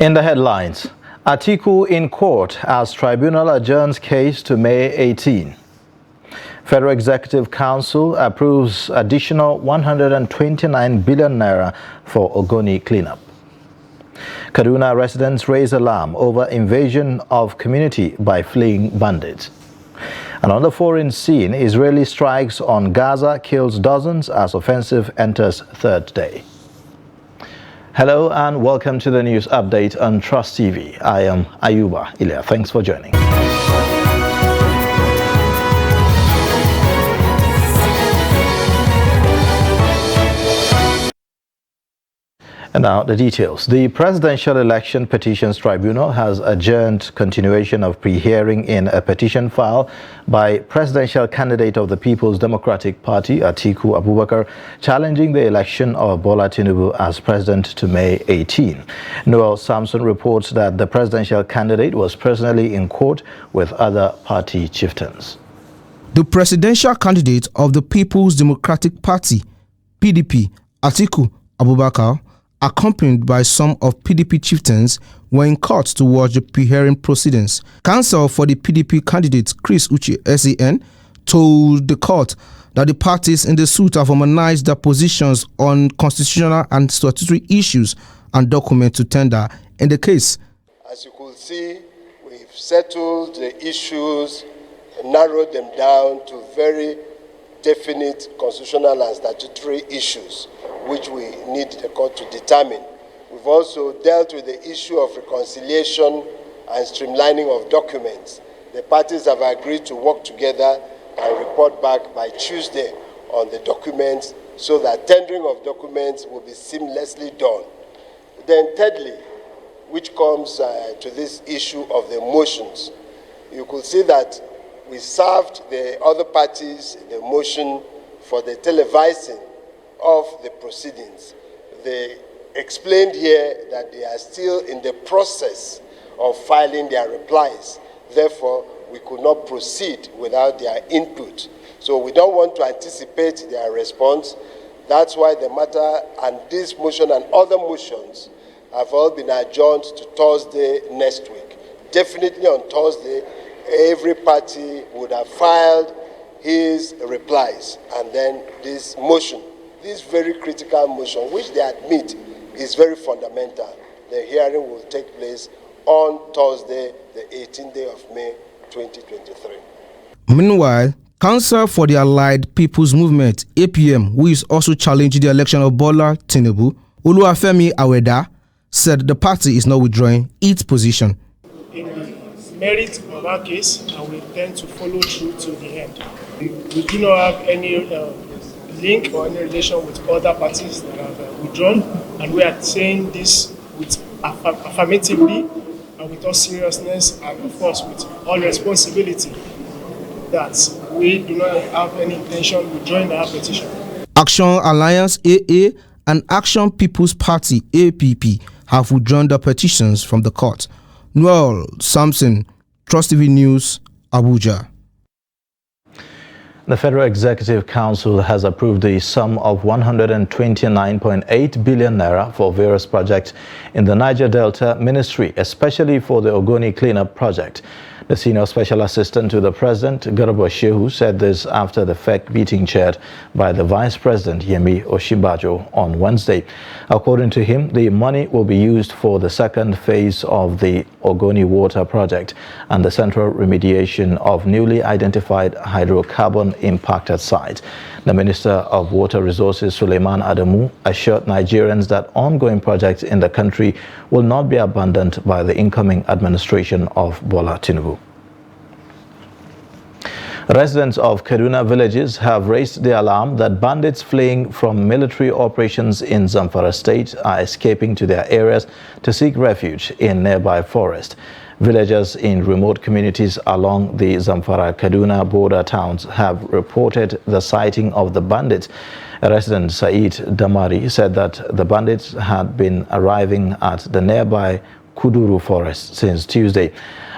In the headlines, Atiku in court as tribunal adjourns case to May 18. Federal Executive Council approves additional 129 billion naira for Ogoni cleanup. Kaduna residents raise alarm over invasion of community by fleeing bandits. And on the foreign scene, Israeli strikes on Gaza kills dozens as offensive enters third day. Hello and welcome to the news update on Trust TV. I am Ayuba Ilya. Thanks for joining. And now the details. The Presidential Election Petitions Tribunal has adjourned continuation of pre-hearing in a petition filed by presidential candidate of the People's Democratic Party, Atiku Abubakar, challenging the election of Bola Tinubu as president to May 18. Noel Samson reports that the presidential candidate was personally in court with other party chieftains. The presidential candidate of the People's Democratic Party, PDP, Atiku Abubakar, accompanied by some of PDP chieftains, were in court to watch the pre-hearing proceedings. Counsel for the PDP candidate, Chris Uche SAN, told the court that the parties in the suit have harmonized their positions on constitutional and statutory issues and document to tender in the case. As you could see, we've settled the issues and narrowed them down to very definite constitutional and statutory issues which we need the court to determine. We've also dealt with the issue of reconciliation and streamlining of documents. The parties have agreed to work together and report back by Tuesday on the documents so that tendering of documents will be seamlessly done. Then thirdly, which comes to this issue of the motions, you could see that we served the other parties the motion for the televising of the proceedings. They explained here that they are still in the process of filing their replies. Therefore, we could not proceed without their input. So we don't want to anticipate their response. That's why the matter and this motion and other motions have all been adjourned to Thursday next week. Definitely on Thursday, every party would have filed his replies, and then this motion, this very critical motion, which they admit is very fundamental, the hearing will take place on Thursday, the 18th day of May, 2023. Meanwhile, Counsel for the Allied People's Movement, APM, who is also challenging the election of Bola Tinubu, Oluwafemi Aweda, said the party is not withdrawing its position. In the merit of our case, and we intend to follow through to the end. We do not have any link or any relation with other parties that have withdrawn, and we are saying this with affirmatively and with all seriousness and of course with all responsibility that we do not have any intention of withdrawing our petition. Action Alliance AA and Action People's Party APP have withdrawn their petitions from the court. Noel Samson, Trust TV News, Abuja. The Federal Executive Council has approved the sum of 129.8 billion naira for various projects in the Niger Delta Ministry, especially for the Ogoni cleanup project. The Senior Special Assistant to the President, Garba Shehu, said this after the FEC meeting chaired by the Vice President, Yemi Osinbajo, on Wednesday. According to him, the money will be used for the second phase of the Ogoni water project and the central remediation of newly identified hydrocarbon impacted sites. The Minister of Water Resources, Suleiman Adamu, assured Nigerians that ongoing projects in the country will not be abandoned by the incoming administration of Bola Tinubu. Residents of Kaduna villages have raised the alarm that bandits fleeing from military operations in Zamfara state are escaping to their areas to seek refuge in nearby forest. Villagers in remote communities along the Zamfara-Kaduna border towns have reported the sighting of the bandits. Resident Said Damari said that the bandits had been arriving at the nearby Kuduru forest since Tuesday.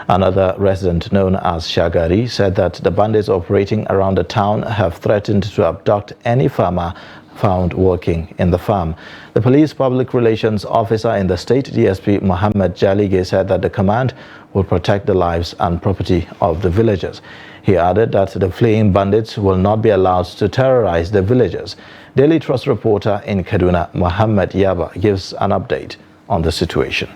Another resident known as Shagari said that the bandits operating around the town have threatened to abduct any farmer found working in the farm. The police public relations officer in the state, DSP Mohammed Jalige, said that the command will protect the lives and property of the villagers. He added that the fleeing bandits will not be allowed to terrorize the villagers. Daily Trust reporter in Kaduna, Mohammed Yaba, gives an update on the situation.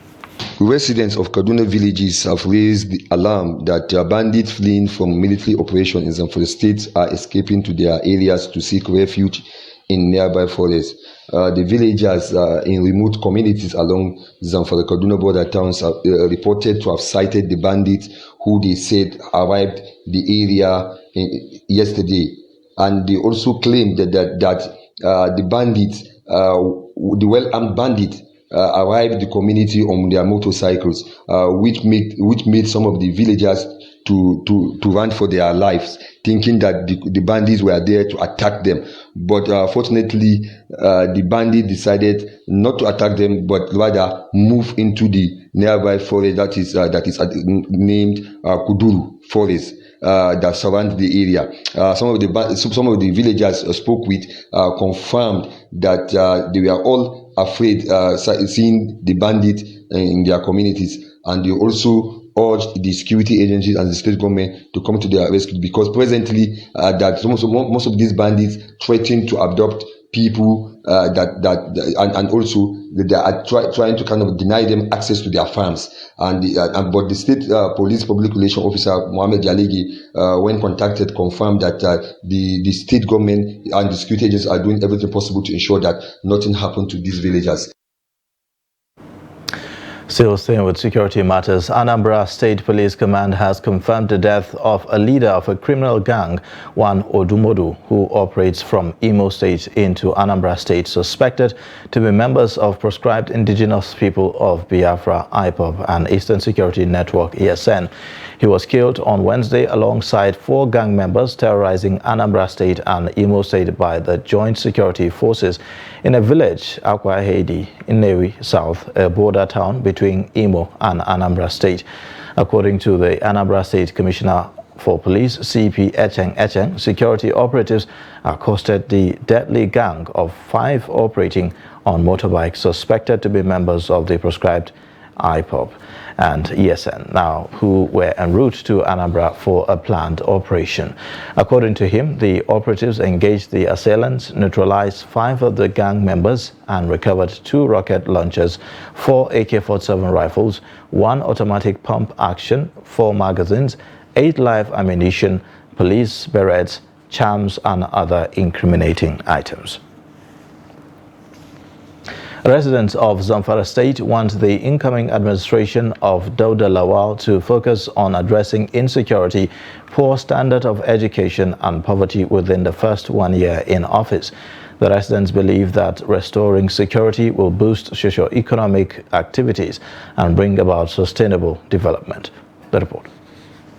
Residents of Kaduna villages have raised the alarm that bandits fleeing from military operations in Zamfara State are escaping to their areas to seek refuge in nearby forests. The villagers in remote communities along Zamfara-Kaduna border towns are reported to have sighted the bandits who they said arrived the area yesterday. And they also claimed that the bandits, the well-armed bandits, arrived the community on their motorcycles, which made some of the villagers to run for their lives, thinking that the bandits were there to attack them. But fortunately, the bandits decided not to attack them, but rather move into the nearby forest that is named Kuduru Forest. That surround the area. Some of the villagers spoke with confirmed that they were all afraid seeing the bandits in their communities, and they also urged the security agencies and the state government to come to their rescue, because presently that most of these bandits threaten to abduct people and also they are trying to kind of deny them access to their farms. But the state police public relations officer Mohammed Jalige, when contacted, confirmed that the state government and the security agencies are doing everything possible to ensure that nothing happened to these villagers. Still staying with security matters, Anambra State Police Command has confirmed the death of a leader of a criminal gang, one Odumodu, who operates from Imo State into Anambra State, suspected to be members of Proscribed Indigenous People of Biafra, IPOB, and Eastern Security Network, ESN. He was killed on Wednesday alongside 4 gang members terrorizing Anambra State and Imo State by the Joint Security Forces in a village, Akwa Hedi, in Nnewi South, a border town between Imo and Anambra State. According to the Anambra State Commissioner for Police, CP Echeng, security operatives accosted the deadly gang of 5 operating on motorbikes suspected to be members of the Proscribed IPOB and ESN, now who were en route to Anambra for a planned operation. According to him, the operatives engaged the assailants, neutralized 5 of the gang members, and recovered 2 rocket launchers, 4 AK-47 rifles, 1 automatic pump action, 4 magazines, 8 live ammunition, police berets, charms, and other incriminating items. Residents of Zamfara State want the incoming administration of Dauda Lawal to focus on addressing insecurity, poor standard of education, and poverty within the first 1 year in office. The residents believe that restoring security will boost socio-economic activities and bring about sustainable development. The report.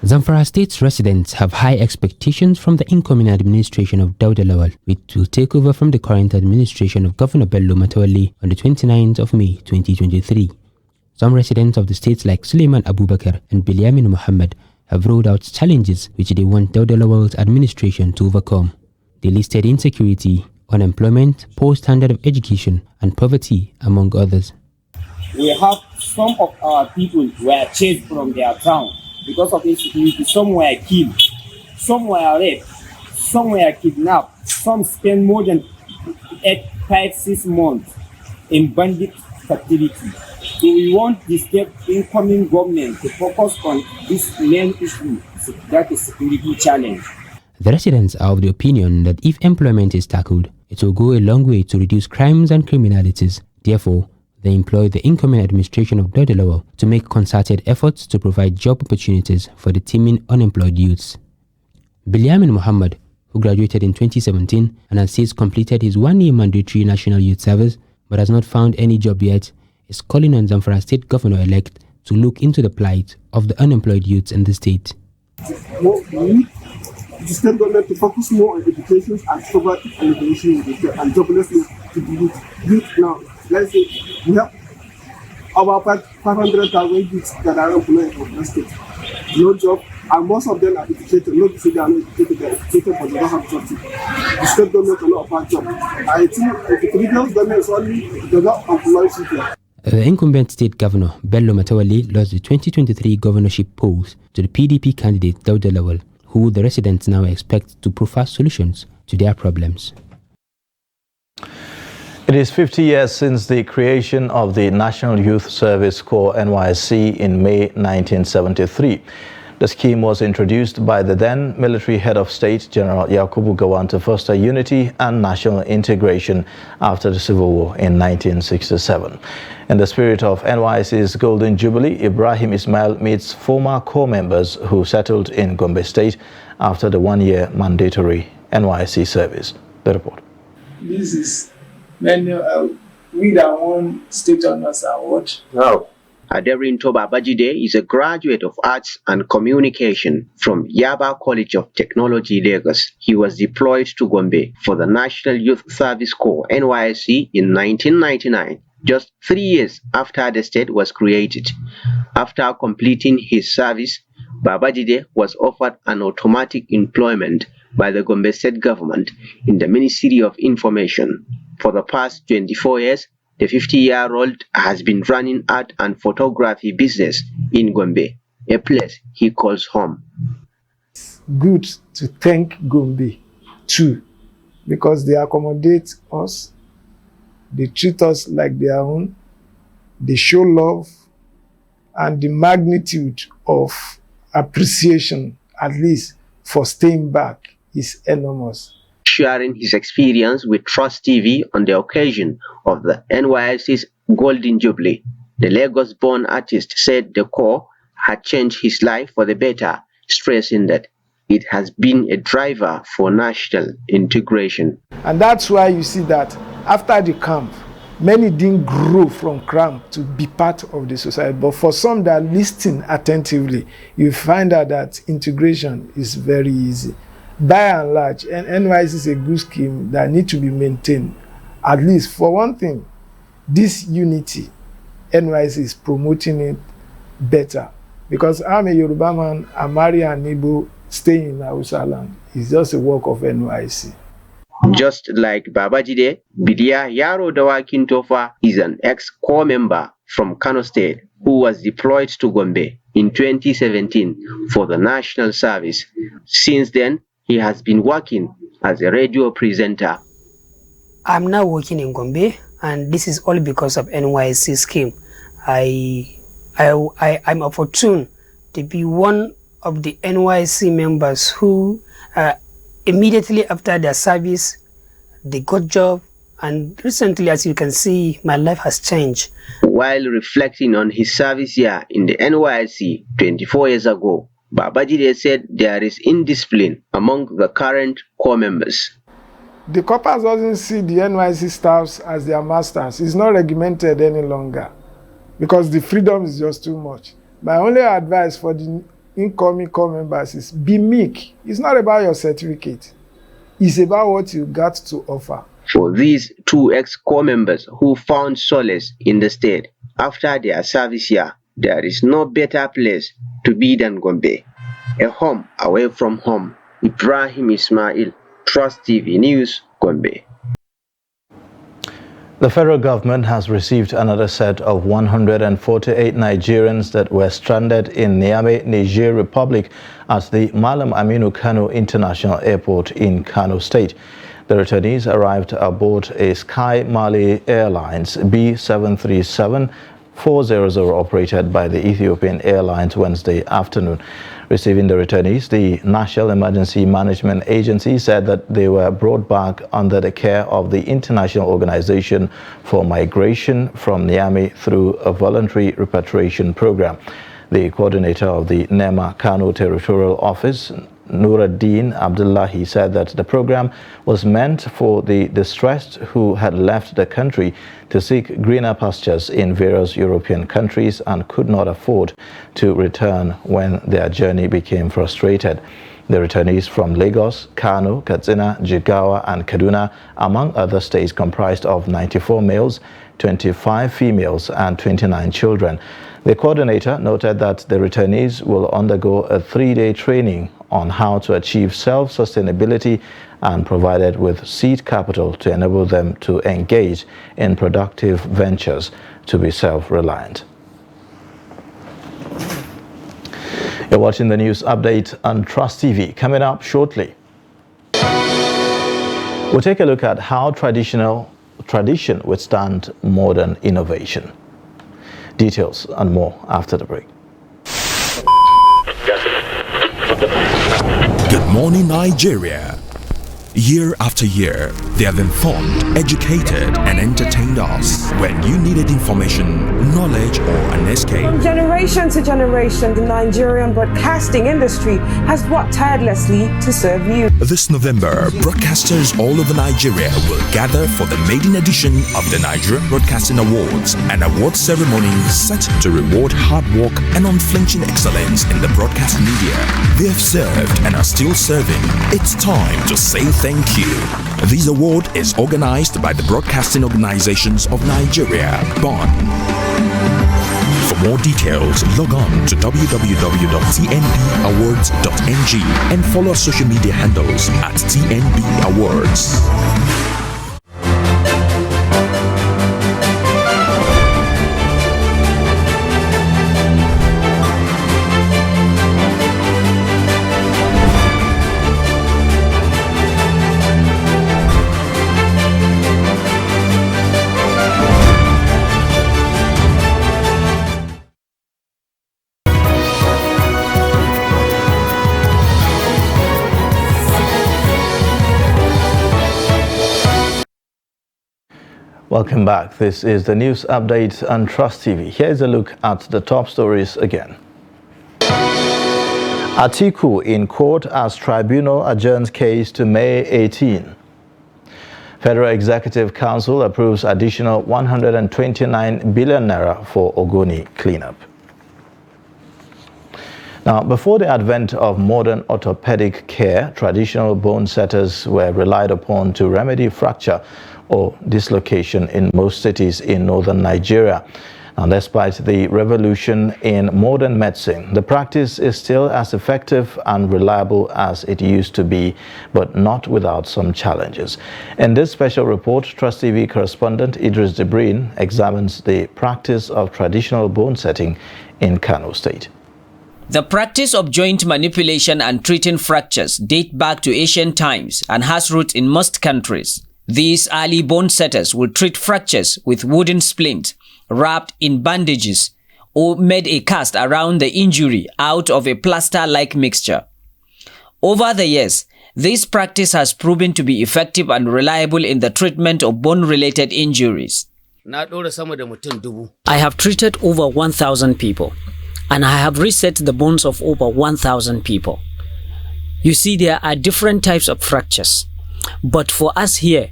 Zamfara State's residents have high expectations from the incoming administration of Dauda Lawal, which will take over from the current administration of Governor Bello Matawalle on the 29th of May 2023. Some residents of the states like Suleiman Abubakar and Biliamin Muhammad have rolled out challenges which they want Dauda Lawal's administration to overcome. They listed insecurity, unemployment, poor standard of education, and poverty, among others. We have some of our people were chased from their town because of insecurity. Some were killed, some were raped, some were kidnapped, some spent more than 5-6 months in bandit captivity. So we want the state incoming government to focus on this main issue, that is security challenge. The residents are of the opinion that if employment is tackled, it will go a long way to reduce crimes and criminalities. Therefore, they employ the incoming administration of Dauda Lawal to make concerted efforts to provide job opportunities for the teeming unemployed youths. Biliamin Muhammad, who graduated in 2017 and has since completed his 1-year mandatory National Youth Service but has not found any job yet, is calling on Zamfara State Governor-elect to look into the plight of the unemployed youths in the state. The state government to focus more on education and poverty alleviation and joblessness to the youth now. Let's say we have about 500,000 youths that are employed in the state. No job and most of them are educated. Not to say they are not educated, they are educated, but they don't have jobs. The state government cannot offer jobs. I think the previous government is only does not employ people. The incumbent state governor, Bello Matawalle, lost the 2023 governorship polls to the PDP candidate Dauda Lawal, who the residents now expect to provide solutions to their problems. It is 50 years since the creation of the National Youth Service Corps NYSC in May 1973. The scheme was introduced by the then military head of state, General Yakubu Gowon, to foster unity and national integration after the Civil War in 1967. In the spirit of NYSC's Golden Jubilee, Ibrahim Ismail meets former corps members who settled in Gombe State after the one-year mandatory NYSC service. The report. This is we that won State Honors Award. Wow. Aderinto Babajide is a graduate of Arts and Communication from Yaba College of Technology, Lagos. He was deployed to Gombe for the National Youth Service Corps NYSC in 1999, just 3 years after the state was created. After completing his service, Babajide was offered an automatic employment by the Gombe State government in the Ministry of Information. For the past 24 years, the 50-year-old has been running art and photography business in Gombe, a place he calls home. It's good to thank Gombe too, because they accommodate us, they treat us like their own, they show love, and the magnitude of appreciation, at least for staying back, is enormous. Sharing his experience with Trust TV on the occasion of the NYSC's Golden Jubilee, the Lagos-born artist said the Corps had changed his life for the better, stressing that it has been a driver for national integration. And that's why you see that after the camp, many didn't grow from camp to be part of the society. But for some that listen attentively, you find out that integration is very easy. By and large, NYSC is a good scheme that needs to be maintained. At least for one thing, this unity, NYSC is promoting it better. Because I'm a Yoruba man, I marry an Igbo, staying in Hausa land. It's just a work of NYSC. Just like Babajide, Bidia Yaro Dawakin Tofa is an ex-corps member from Kano State who was deployed to Gombe in 2017 for the national service. Since then, he has been working as a radio presenter. I'm now working in Gombe, and this is all because of NYSC scheme. I'm opportune to be one of the NYSC members who immediately after their service, they got job, and recently, as you can see, my life has changed. While reflecting on his service year in the NYSC 24 years ago, Babajide said there is indiscipline among the current corps members. The corps doesn't see the NYSC staffs as their masters. It's not regimented any longer because the freedom is just too much. My only advice for the incoming corps members is be meek. It's not about your certificate. It's about what you got to offer. For these two ex-corps members who found solace in the state after their service year, there is no better place to be than Gombe, a home away from home. Ibrahim Ismail, Trust TV News, Gombe. The federal government has received another set of 148 Nigerians that were stranded in Niamey, Niger Republic at the Malam Aminu Kano International Airport in Kano State. The returnees arrived aboard a Sky Mali Airlines B737-400 operated by the Ethiopian Airlines Wednesday afternoon. Receiving the returnees, the National Emergency Management Agency said that they were brought back under the care of the International Organization for Migration from Niamey through a voluntary repatriation program. The coordinator of the NEMA Kano Territorial Office, Nuruddin Abdullahi, said that the program was meant for the distressed who had left the country to seek greener pastures in various European countries and could not afford to return when their journey became frustrated. The returnees from Lagos, Kano, Katsina, Jigawa, and Kaduna, among other states, comprised of 94 males, 25 females, and 29 children. The coordinator noted that the returnees will undergo a 3-day training on how to achieve self-sustainability and provided with seed capital to enable them to engage in productive ventures to be self-reliant. You're watching the news update on Trust TV. Coming up shortly, we'll take a look at how tradition withstands modern innovation. Details and more after the break. Good morning, Nigeria. Year after year, they have informed, educated, and entertained us. When you needed information, knowledge, or an escape. From generation to generation, the Nigerian broadcasting industry has worked tirelessly to serve you. This November, broadcasters all over Nigeria will gather for the maiden edition of the Nigerian Broadcasting Awards, an award ceremony set to reward hard work and unflinching excellence in the broadcast media. They have served and are still serving. It's time to say thank you. This award is organized by the Broadcasting Organizations of Nigeria, BON. For more details, log on to www.tnbawards.ng and follow our social media handles at TNB Awards. Welcome back. This is the news update on Trust TV. Here's a look at the top stories again. Atiku in court as tribunal adjourns case to May 18. Federal Executive Council approves additional 129 billion naira for Ogoni cleanup. Now, before the advent of modern orthopedic care, traditional bone setters were relied upon to remedy fracture or dislocation in most cities in northern Nigeria. Now, despite the revolution in modern medicine, the practice is still as effective and reliable as it used to be, but not without some challenges. In this special report, Trust TV correspondent Idris Debrin examines the practice of traditional bone setting in Kano State. The practice of joint manipulation and treating fractures date back to ancient times and has roots in most countries. These early bone setters would treat fractures with wooden splints wrapped in bandages or made a cast around the injury out of a plaster-like mixture. Over the years, this practice has proven to be effective and reliable in the treatment of bone-related injuries. I have treated over 1,000 people, and I have reset the bones of over 1,000 people. You see, there are different types of fractures. But for us here,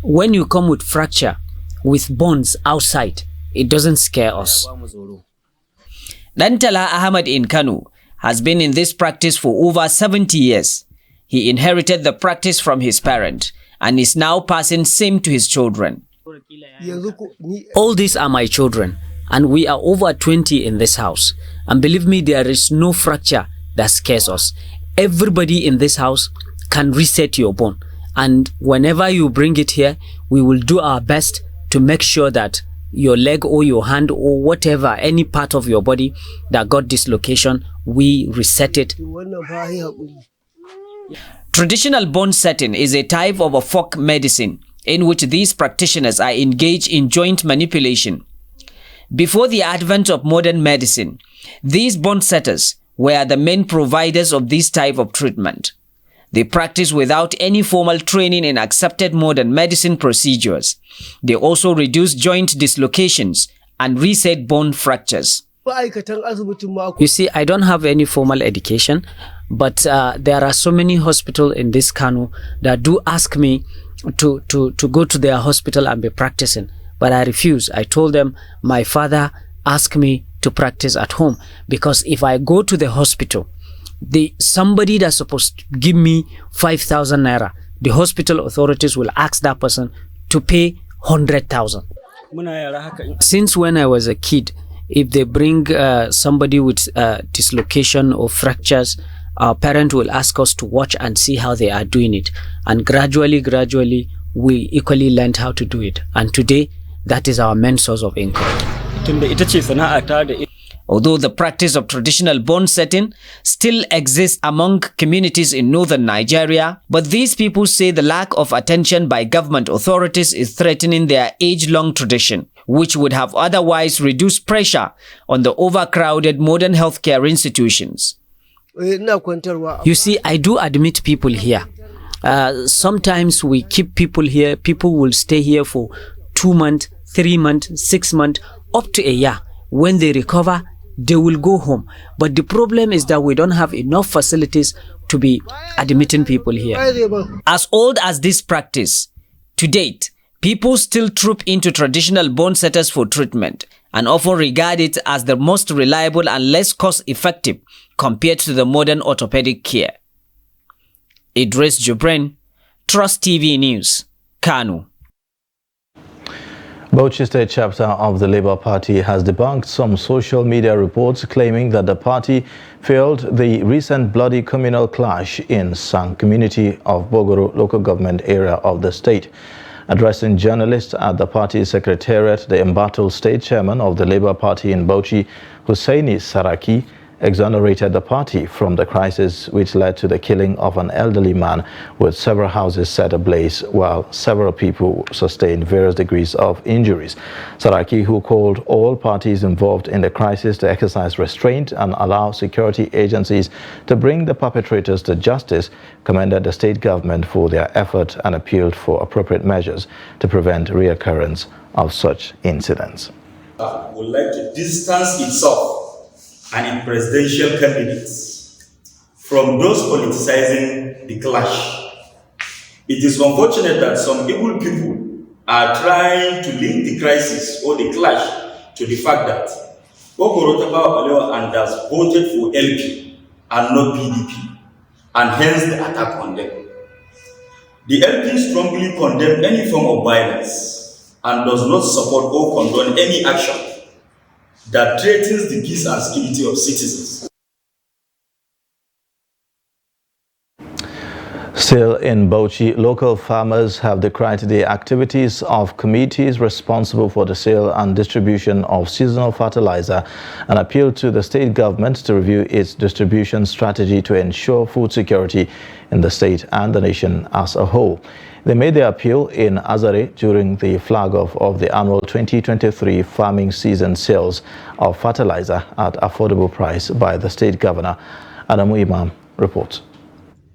when you come with fracture with bones outside, it doesn't scare us. Dantala Ahmad in Kano has been in this practice for over 70 years. He inherited the practice from his parent and is now passing same to his children. All these are my children, and we are over 20 in this house. And believe me, there is no fracture that scares us. Everybody in this house can reset your bone. And whenever you bring it here, we will do our best to make sure that your leg or your hand or whatever, any part of your body that got dislocation, we reset it. Traditional bone setting is a type of a folk medicine in which these practitioners are engaged in joint manipulation. Before the advent of modern medicine, these bone setters were the main providers of this type of treatment. They practice without any formal training in accepted modern medicine procedures. They also reduce joint dislocations and reset bone fractures. You see, I don't have any formal education, but there are so many hospitals in this Kano that do ask me to go to their hospital and be practicing. But I refuse. I told them my father asked me to practice at home, because if I go to the hospital, somebody that's supposed to give me 5,000 naira, the hospital authorities will ask that person to pay 100,000. Since when I was a kid, if they bring somebody with dislocation or fractures, our parent will ask us to watch and see how they are doing it. And gradually, we equally learned how to do it. And today, that is our main source of income. Although the practice of traditional bone setting still exists among communities in northern Nigeria, but these people say the lack of attention by government authorities is threatening their age-long tradition, which would have otherwise reduced pressure on the overcrowded modern healthcare institutions. You see, I do admit people here. Sometimes we keep people here. People will stay here for 2 months, 3 months, 6 months, up to a year. When they recover, they will go home. But the problem is that we don't have enough facilities to be admitting people here. As old as this practice, to date, people still troop into traditional bone setters for treatment and often regard it as the most reliable and less cost-effective compared to the modern orthopedic care. Idris Jubrin, Trust TV News, Kano. Bauchi State chapter of the Labour Party has debunked some social media reports claiming that the party failed the recent bloody communal clash in Sang community of Bogoro local government area of the state. Addressing journalists at the party secretariat, the embattled state chairman of the Labour Party in Bauchi, Hussaini Saraki, exonerated the party from the crisis which led to the killing of an elderly man with several houses set ablaze while several people sustained various degrees of injuries. Saraki, who called all parties involved in the crisis to exercise restraint and allow security agencies to bring the perpetrators to justice, commended the state government for their effort and appealed for appropriate measures to prevent reoccurrence of such incidents. Would like to distance itself and its presidential candidates from those politicizing the clash. It is unfortunate that some evil people are trying to link the crisis or the clash to the fact that Bogoro Tafawa Balewa and has voted for LP and not PDP, and hence the attack on them. The LP strongly condemns any form of violence and does not support or condone any action that threatens the peace and security of citizens. Still in Bauchi, local farmers have decried the activities of committees responsible for the sale and distribution of seasonal fertilizer and appealed to the state government to review its distribution strategy to ensure food security in the state and the nation as a whole. They made their appeal in Azare during the flag-off of the annual 2023 farming season sales of fertilizer at affordable price by the state governor. Adamu Imam reports.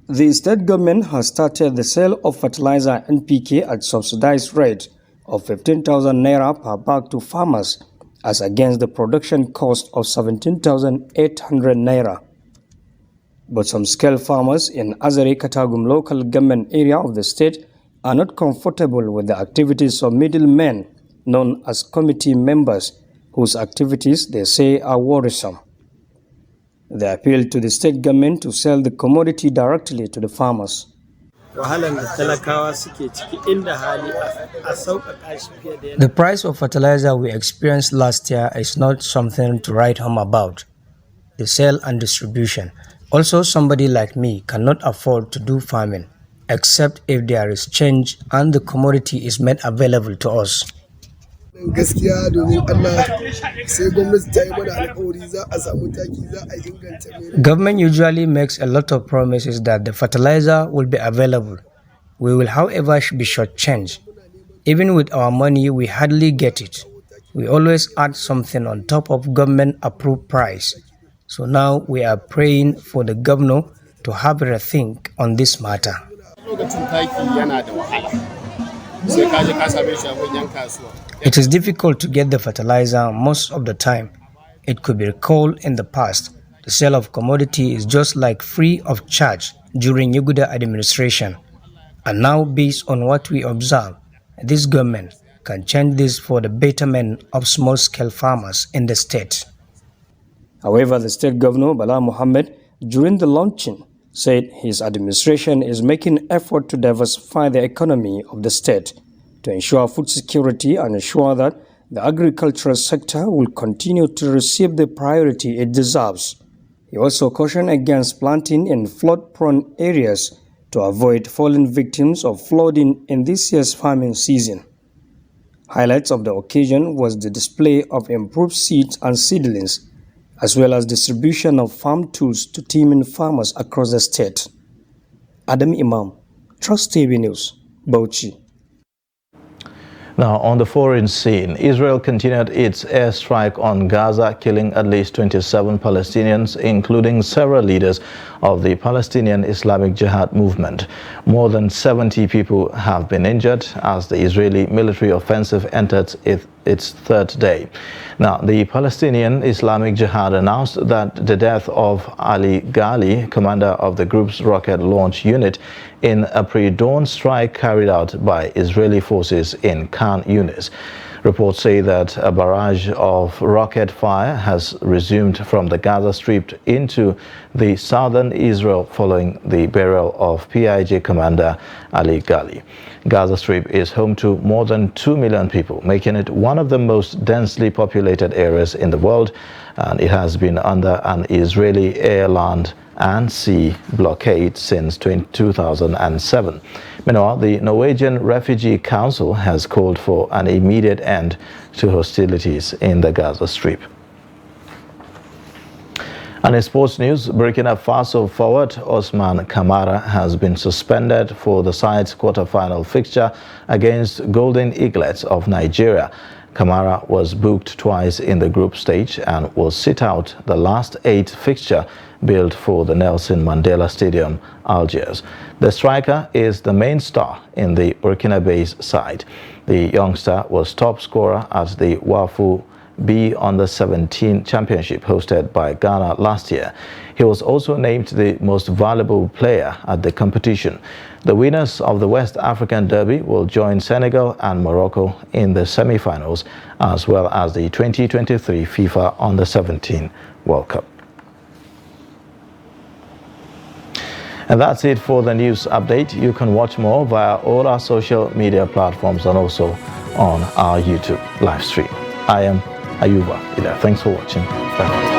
The state government has started the sale of fertilizer NPK at subsidized rate of 15,000 naira per bag to farmers as against the production cost of 17,800 naira. But some scale farmers in Azare Katagum local government area of the state are not comfortable with the activities of middlemen known as committee members whose activities they say are worrisome. They appeal to the state government to sell the commodity directly to the farmers. The price of fertilizer we experienced last year is not something to write home about. The sale and distribution. Also, somebody like me cannot afford to do farming, except if there is change and the commodity is made available to us. Government usually makes a lot of promises that the fertilizer will be available. We will, however, be shortchanged. Even with our money, we hardly get it. We always add something on top of government-approved price. So now we are praying for the governor to have a think on this matter. It is difficult to get the fertilizer most of the time. It could be recalled in the past. The sale of commodity is just like free of charge during Yuguda administration. And now, based on what we observe, this government can change this for the betterment of small-scale farmers in the state. However, the state governor, Bala Mohammed, during the launching, said his administration is making effort to diversify the economy of the state to ensure food security and ensure that the agricultural sector will continue to receive the priority it deserves. He also cautioned against planting in flood-prone areas to avoid falling victims of flooding in this year's farming season. Highlights of the occasion was the display of improved seeds and seedlings, as well as distribution of farm tools to teeming farmers across the state. Adam Imam, Trust TV News, Bauchi. Now, on the foreign scene, Israel continued its airstrike on Gaza, killing at least 27 Palestinians, including several leaders of the Palestinian Islamic Jihad movement. More than 70 people have been injured as the Israeli military offensive entered its third day. Now, the Palestinian Islamic Jihad announced that the death of Ali Ghali, commander of the group's rocket launch unit, in a pre-dawn strike carried out by Israeli forces in Khan Yunis. Reports say that a barrage of rocket fire has resumed from the Gaza Strip into the southern Israel following the burial of PIJ commander Ali Ghali. Gaza Strip is home to more than 2 million people, making it one of the most densely populated areas in the world, and it has been under an Israeli air, land and sea blockade since 2007. Meanwhile, the Norwegian Refugee Council has called for an immediate end to hostilities in the Gaza Strip. And in sports news, Burkina Faso forward Osman Kamara has been suspended for the side's quarter-final fixture against Golden Eaglets of Nigeria. Kamara was booked twice in the group stage and will sit out the last 8 fixture built for the Nelson Mandela Stadium, Algiers. The striker is the main star in the Burkinabe side. The youngster was top scorer at the Wafu B Under-17 Championship hosted by Ghana last year. He was also named the most valuable player at the competition. The winners of the West African Derby will join Senegal and Morocco in the semi-finals, as well as the 2023 FIFA Under-17 World Cup. And that's it for the news update. You can watch more via all our social media platforms and also on our YouTube live stream. I am Ayuba Ida. Thanks for watching. Bye.